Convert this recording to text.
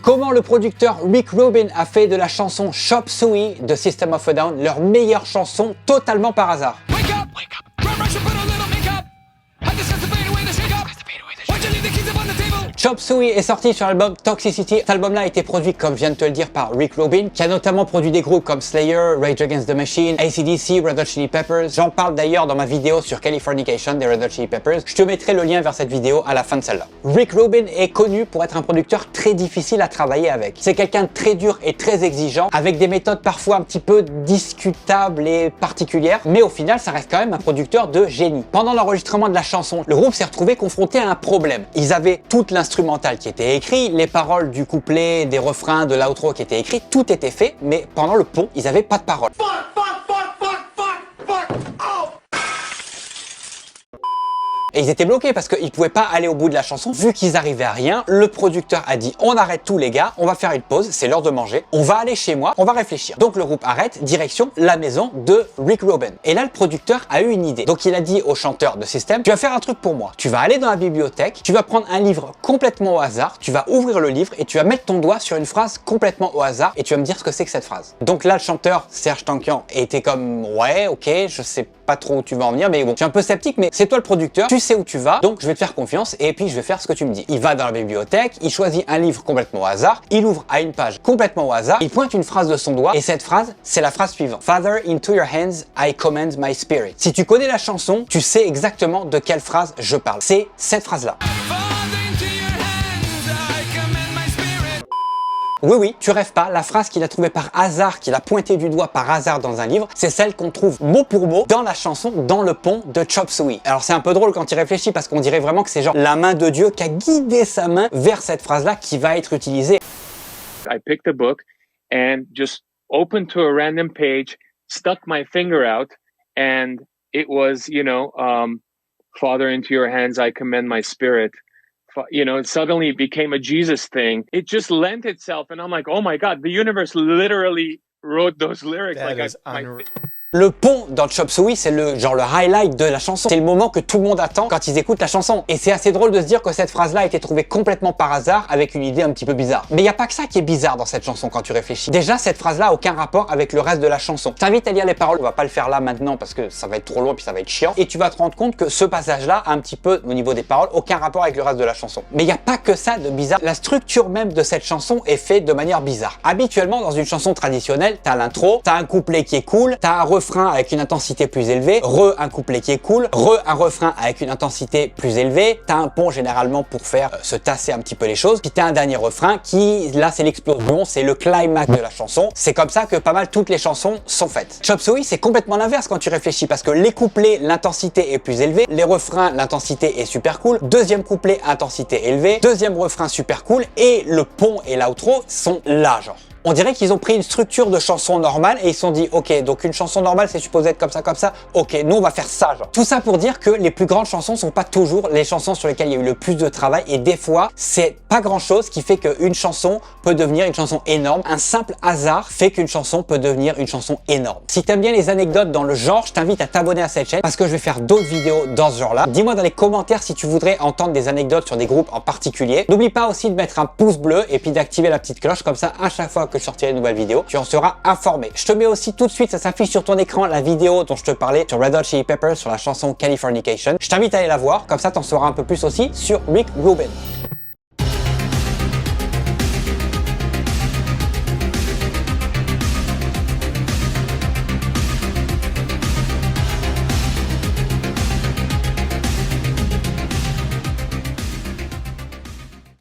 Comment le producteur Rick Rubin a fait de la chanson Chop Suey de System of a Down leur meilleure chanson totalement par hasard. Chop Suey est sorti sur l'album Toxicity. Cet album-là a été produit, comme je viens de te le dire, par Rick Rubin, qui a notamment produit des groupes comme Slayer, Rage Against the Machine, AC/DC, Red Hot Chili Peppers. J'en parle d'ailleurs dans ma vidéo sur Californication des Red Hot Chili Peppers. Je te mettrai le lien vers cette vidéo à la fin de celle-là. Rick Rubin est connu pour être un producteur très difficile à travailler avec. C'est quelqu'un de très dur et très exigeant, avec des méthodes parfois un petit peu discutables et particulières, mais au final, ça reste quand même un producteur de génie. Pendant l'enregistrement de la chanson, le groupe s'est retrouvé confronté à un problème. Ils avaient toute l'instrumental qui était écrit, les paroles du couplet, des refrains, de l'outro qui étaient écrits, tout était fait, mais pendant le pont, ils n'avaient pas de paroles. Et ils étaient bloqués parce qu'ils pouvaient pas aller au bout de la chanson. Vu qu'ils arrivaient à rien, le producteur a dit on arrête tout les gars, on va faire une pause, c'est l'heure de manger, on va aller chez moi, on va réfléchir. Donc le groupe arrête, direction la maison de Rick Rubin. Et là le producteur a eu une idée. Donc il a dit au chanteur de System, tu vas faire un truc pour moi. Tu vas aller dans la bibliothèque, tu vas prendre un livre complètement au hasard, tu vas ouvrir le livre et tu vas mettre ton doigt sur une phrase complètement au hasard et tu vas me dire ce que c'est que cette phrase. Donc là le chanteur Serj Tankian était comme ouais ok, je sais pas trop où tu vas en venir, mais bon, je suis un peu sceptique, mais c'est toi le producteur, tu sais où tu vas, donc je vais te faire confiance et puis je vais faire ce que tu me dis. Il va dans la bibliothèque, il choisit un livre complètement au hasard, il ouvre à une page complètement au hasard, il pointe une phrase de son doigt et cette phrase, c'est la phrase suivante. Father, into your hands, I commend my spirit. Si tu connais la chanson, tu sais exactement de quelle phrase je parle. C'est cette phrase-là. Oui, tu rêves pas, la phrase qu'il a trouvée par hasard, qu'il a pointée du doigt par hasard dans un livre, c'est celle qu'on trouve mot pour mot dans la chanson Dans le pont de Chop Suey. Alors c'est un peu drôle quand il réfléchit parce qu'on dirait vraiment que c'est genre la main de Dieu qui a guidé sa main vers cette phrase-là qui va être utilisée. I picked a book and just opened to a random page, stuck my finger out, and it was, Father, into your hands I commend my spirit. Suddenly it became a Jesus thing. It just lent itself, and I'm like, oh my God, the universe literally wrote those lyrics. That is unreal. Le pont dans Chop Suey, c'est le highlight de la chanson. C'est le moment que tout le monde attend quand ils écoutent la chanson. Et c'est assez drôle de se dire que cette phrase-là a été trouvée complètement par hasard avec une idée un petit peu bizarre. Mais il n'y a pas que ça qui est bizarre dans cette chanson quand tu réfléchis. Déjà, cette phrase-là a aucun rapport avec le reste de la chanson. Je t'invite à lire les paroles. On va pas le faire là maintenant parce que ça va être trop loin puis ça va être chiant. Et tu vas te rendre compte que ce passage-là a un petit peu, au niveau des paroles, aucun rapport avec le reste de la chanson. Mais il n'y a pas que ça de bizarre. La structure même de cette chanson est faite de manière bizarre. Habituellement, dans une chanson traditionnelle, t'as l'intro, t'as un couplet qui est cool, t'as un refrain avec une intensité plus élevée, un couplet qui est cool, un refrain avec une intensité plus élevée, t'as un pont généralement pour faire se tasser un petit peu les choses, puis t'as un dernier refrain qui, là c'est l'explosion, c'est le climax de la chanson. C'est comme ça que pas mal toutes les chansons sont faites. Chop Suey, c'est complètement l'inverse quand tu réfléchis parce que les couplets, l'intensité est plus élevée, les refrains, l'intensité est super cool, deuxième couplet, intensité élevée, deuxième refrain super cool et le pont et l'outro sont là genre. On dirait qu'ils ont pris une structure de chanson normale et ils se sont dit ok, donc une chanson normale c'est supposé être comme ça, ok, nous on va faire ça genre. Tout ça pour dire que les plus grandes chansons sont pas toujours les chansons sur lesquelles il y a eu le plus de travail et des fois c'est pas grand chose qui fait qu'une chanson peut devenir une chanson énorme. Un simple hasard fait qu'une chanson peut devenir une chanson énorme. Si t'aimes bien les anecdotes dans le genre, je t'invite à t'abonner à cette chaîne parce que je vais faire d'autres vidéos dans ce genre là. Dis-moi dans les commentaires si tu voudrais entendre des anecdotes sur des groupes en particulier. N'oublie pas aussi de mettre un pouce bleu et puis d'activer la petite cloche comme ça à chaque fois que je sortirai une nouvelle vidéo, tu en seras informé. Je te mets aussi tout de suite, ça s'affiche sur ton écran, la vidéo dont je te parlais sur Red Hot Chili Peppers sur la chanson Californication. Je t'invite à aller la voir, comme ça t'en sauras un peu plus aussi sur Rick Rubin.